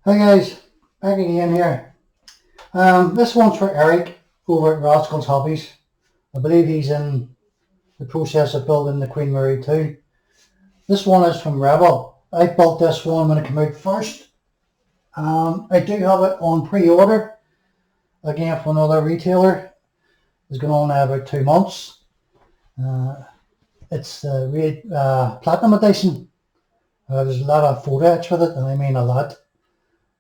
Hi guys, back again here. This one's for Eric over at Rascals Hobbies. I believe he's in the process of building the Queen Mary 2. This one is from Revell. I built this one when it came out first. I do have it on pre-order, again from another retailer. It's going on now about 2 months. It's the Platinum Edition. There's a lot of photo etch with it, and I mean a lot.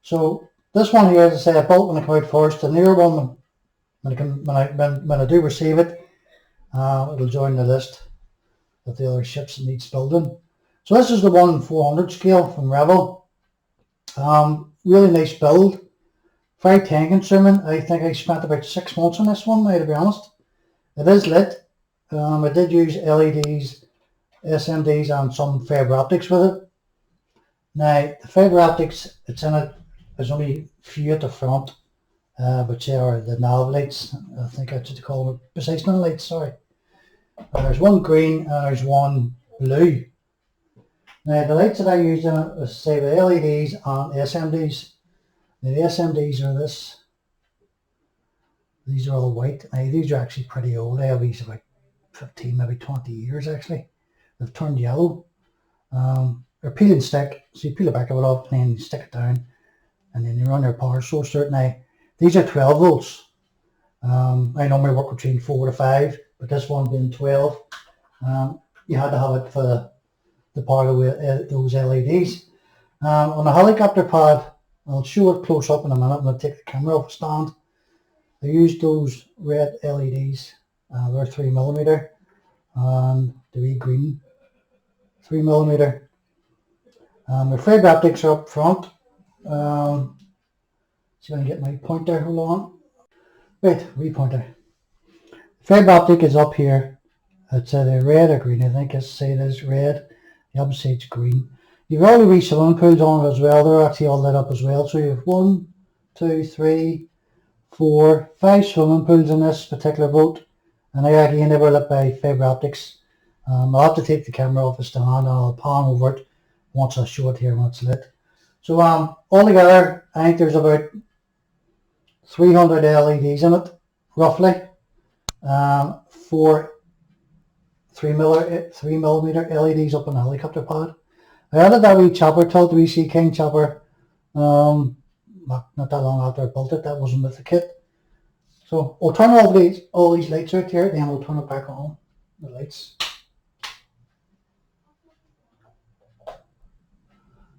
So this one here, as I say, I built when it came out first. The newer one, when I do receive it, it'll join the list of the other ships that needs building. So this is the 1/400 scale from Revell. Really nice build. Very time consuming. I think I spent about 6 months on this one now, to be honest. It is lit. I did use LEDs, SMDs and some fibre optics with it. Now the fibre optics, it's in it. There's only a few at the front, which are the nav lights. I think that's what they call them, positioning lights, sorry. There's one green and there's one blue. Now the lights that I used in it was, say, the LEDs and SMDs. Now the SMDs are this. These are all white. Now these are actually pretty old. I have these about 15, maybe 20 years actually. They've turned yellow. They're peel and stick, so you peel the back of it off and then you stick it down. And then you run your power source through it. Now, these are 12 volts. I normally work between 4 to 5, but this one being 12, you had to have it for the power of those LEDs. On the helicopter pad, I'll show it close up in a minute when I take the camera off the stand. I used those red LEDs. They're 3mm, and the wee green 3mm. The fibre optics are up front. See if I can get my pointer, hold on. Right, wee pointer. Fibre optic is up here. It's either red or green. I think it's say it is red. The opposite side's green. You've all the wee swimming pools on it as well. They're actually all lit up as well. So you have 1, 2, 3, 4, 5 swimming pools in this particular boat. And again, they were lit by fibre optics. I'll have to take the camera off the stand and I'll pan over it once I show it here when it's lit. So altogether, I think there's about 300 LEDs in it, roughly. 4 3mm LEDs up on the helicopter pad. I added that wee chopper tilt, the wee Sea King chopper, not that long after I built it. That wasn't with the kit. So we'll turn all these lights out here, then we'll turn it back on, the lights.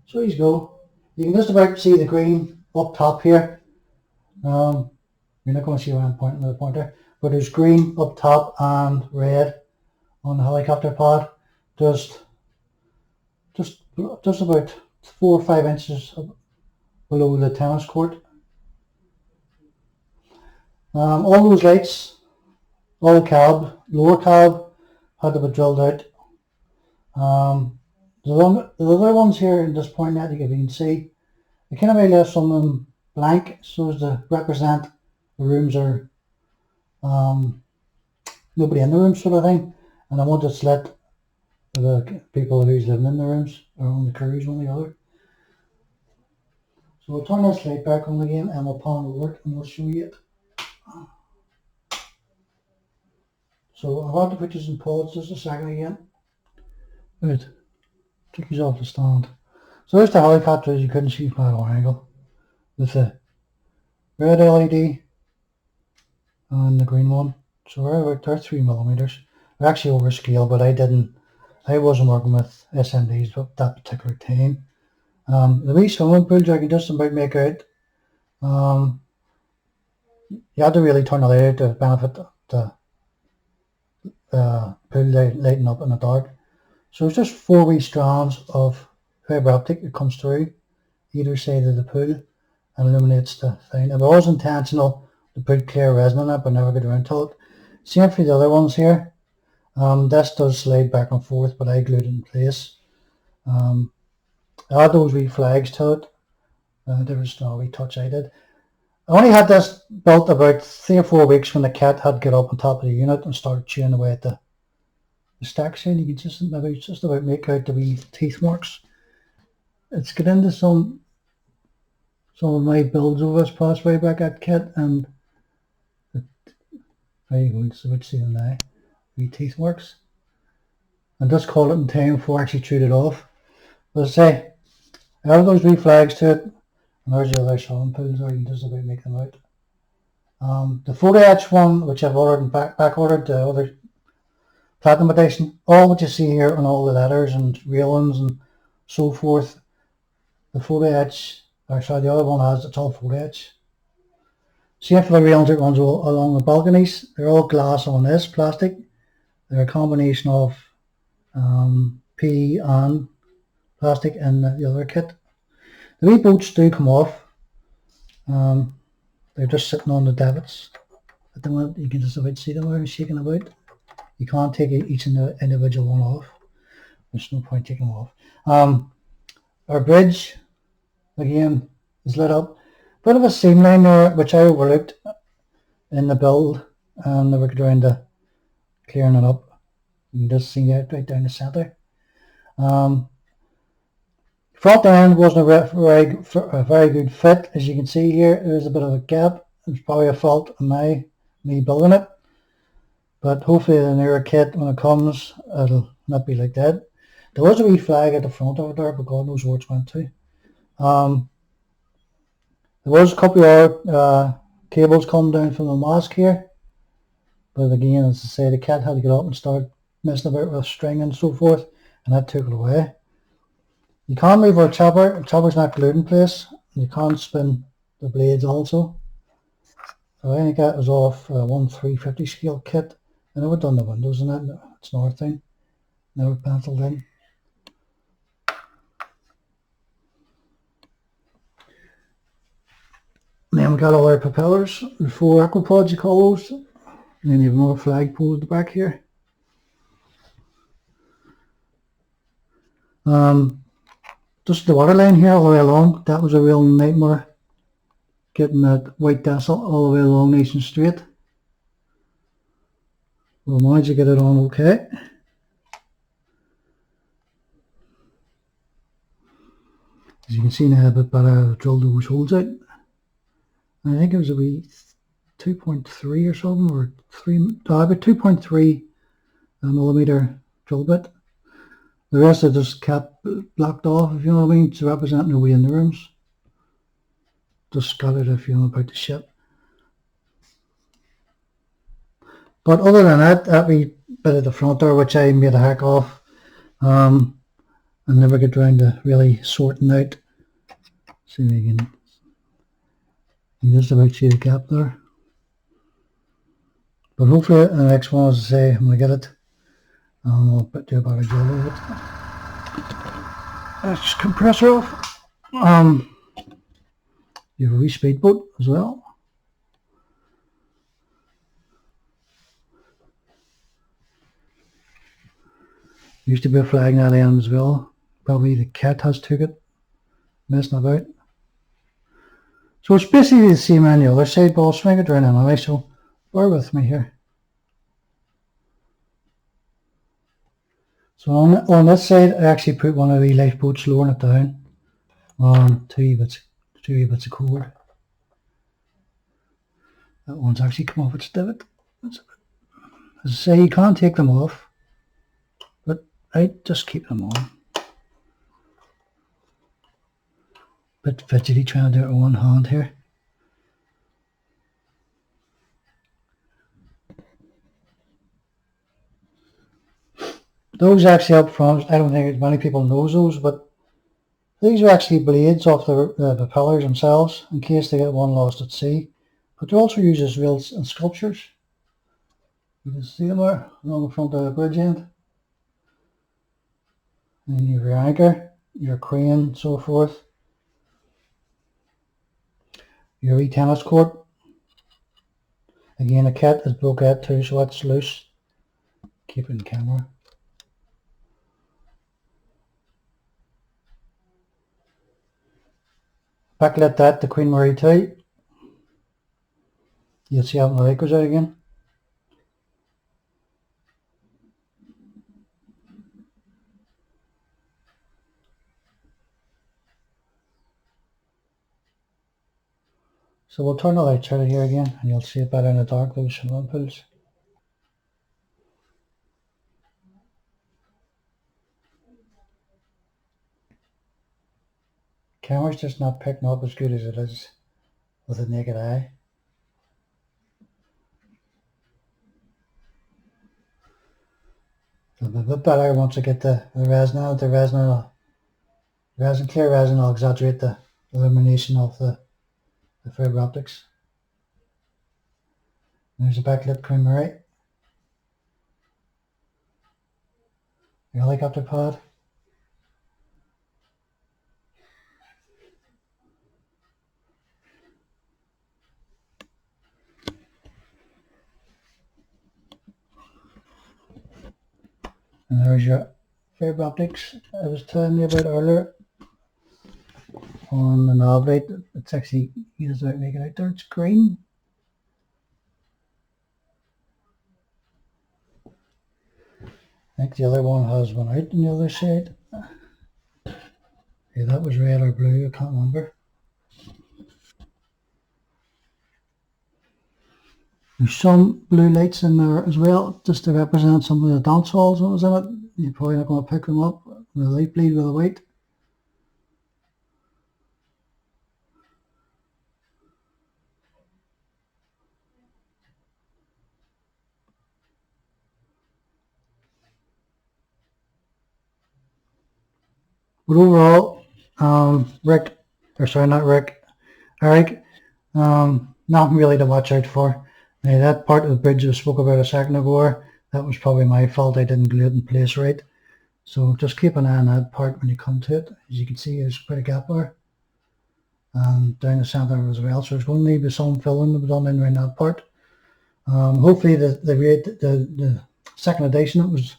So here you go. You can just about see the green up top here. You're not going to see where I'm pointing with the pointer, but there's green up top and red on the helicopter pad. Just about 4 or 5 inches below the tennis court. All those lights, all the cab, lower cab, had to be drilled out. The other ones here in this point net, you can see, I kind of left some of them blank so as to represent the rooms are nobody in the room sort of thing, and I want it lit for the people who's living in the rooms or on the cruise, one or the other. So we'll turn this light back on again and we'll pan over it and we'll show you it. So I'll have to put this in pause just a second again. Right, took these off the stand. So there's the helicopter, as you couldn't see from that angle, with the red LED and the green one. So they're 3mm. They're actually over scale, but I wasn't working with SMDs at that particular time. The wee swimming pools I can just about make out. You had to really turn the light out to benefit the pool lighting up in the dark. So it's just 4 wee strands of fibre optic that comes through either side of the pool and illuminates the thing. It was intentional to put clear resin on it, but never got around to it. Same for the other ones here. This does slide back and forth, but I glued it in place. I had those wee flags to it. There was no wee touch I did. I only had this built about 3 or 4 weeks when the cat had got up on top of the unit and started chewing away at the stacks in. You can just about make out the wee teeth marks. It's got into some some of my builds over this past way back at kit, and there you go, so see them now. Wee teeth marks. And just call it in time before I actually chewed it off. But as I say, I have those wee flags to it, and there's the other swimming pools there, you can just about make them out. The photo etch one, which I've ordered and back ordered, the other Platinum Edition, all what you see here on all the letters and railings and so forth, the photo etch, or sorry, the other one has, it's all photo etch. Same for the railings that runs along the balconies, they're all glass on this, plastic. They're a combination of PE and plastic in the other kit. The wee boats do come off. They're just sitting on the davits at the moment. You can just about see them there shaking about. You can't take each individual one off. There's no point taking them off. Our bridge, again, is lit up. Bit of a seam line there, which I overlooked in the build, and they were trying to clearing it up. You can just see it right down the centre. Front end wasn't a very good fit. As you can see here, there's a bit of a gap. It's probably a fault of me building it. But hopefully the newer kit, when it comes, it'll not be like that. There was a wee flag at the front of it there, but God knows where it's went to. There was a couple of cables coming down from the mast here. But again, as I say, the cat had to get up and start messing about with string and so forth, and that took it away. You can't move our chopper. The chopper's not glued in place. You can't spin the blades also. So I think that was off 1/350 scale kit. I never done the windows in that. It's another thing. Never penciled in. And then we got all our propellers, the 4 aquapods you call those. And then you have another flagpole at the back here. Just the water line here all the way along. That was a real nightmare. Getting that white dazzle all the way along nice and straight. We'll manage to get it on okay. As you can see now, a bit better drilled those holes out. I think it was a wee 2.3 or something, or about 2.3 millimeter drill bit. The rest I just kept blocked off, if you know what I mean, to represent no way in the rooms. Just scattered if you know about the ship. But other than that wee bit at the front there, which I made a hack off, I never get around to really sorting out. See if you can just about see the gap there. But hopefully the next one, as I say, I'm going to get it. I'll do a better job of it. That's compressor off. You have a wee speedboat as well. Used to be a flag in that end as well. Probably the cat has took it, messing about. So it's basically the same on the other side, but I'll swing it around anyway, so bear with me here. So on this side, I actually put one of the lifeboats, lowering it down on two bits of cord. That one's actually come off its divot. As I say, you can't take them off, but I just keep them on. Bit fidgety trying to do it with one hand here. Those actually up front, I don't think many people knows those, but these are actually blades off the propellers themselves in case they get one lost at sea. But they're also used as real sculptures. You can see them there along the front of the bridge end. And you have your anchor, your crane, so forth. Your wee tennis court. Again, the kit is broke out too, so that's loose. Keep it in camera. Backlit that to Queen Mary 2. You'll see how the light goes out again. So we'll turn the lights out of here again and you'll see it better in the dark, those swimming pools. Camera's just not picking up as good as it is with the naked eye. It'll be a bit better once I get the resin out. The clear resin will exaggerate the illumination of the fiber optics. There's a backlit creamery. The helicopter pod. And there's your fiber optics I was telling you about earlier on the knob light. It's actually, you just make it out there, it's green. I think the other one has one out on the other side. Yeah, that was red or blue, I can't remember. There's some blue lights in there as well, just to represent some of the dance halls that was in it. You're probably not going to pick them up. The light bleed with the white. But overall, Eric, nothing really to watch out for. Now that part of the bridge I spoke about a second ago, that was probably my fault. I didn't glue it in place right. So just keep an eye on that part when you come to it. As you can see, there's quite a gap there. And down the centre as well. So there's going to need some filling to be done in around that part. Hopefully the second edition, it was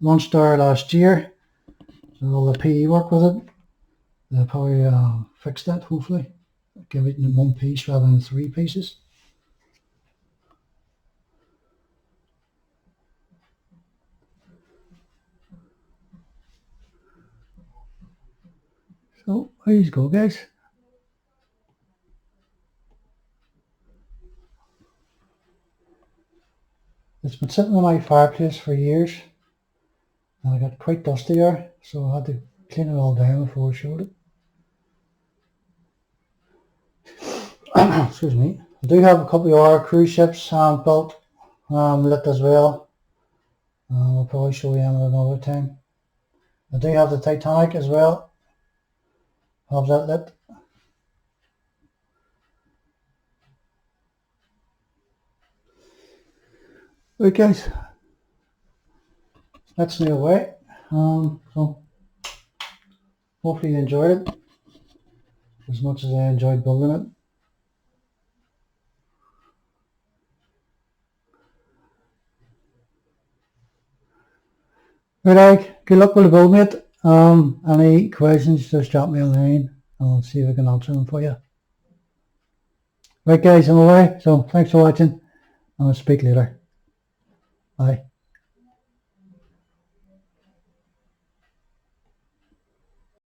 launched there last year. So all the PE work with it, they'll probably fix that, hopefully. Give it in one piece rather than 3 pieces. So there you go, guys. It's been sitting on my fireplace for years and I got quite dusty there, so I had to clean it all down before I showed it. Excuse me. I do have a couple of other cruise ships built, lit as well. I'll probably show you them another time. I do have the Titanic as well. Have that lit. Right guys, that's me away. So hopefully you enjoyed it as much as I enjoyed building it. Right, Ike, good luck with the build, mate. Any questions, just drop me a line. I'll see if I can answer them for you. Right guys, I'm away, so thanks for watching. I'll speak later. Bye.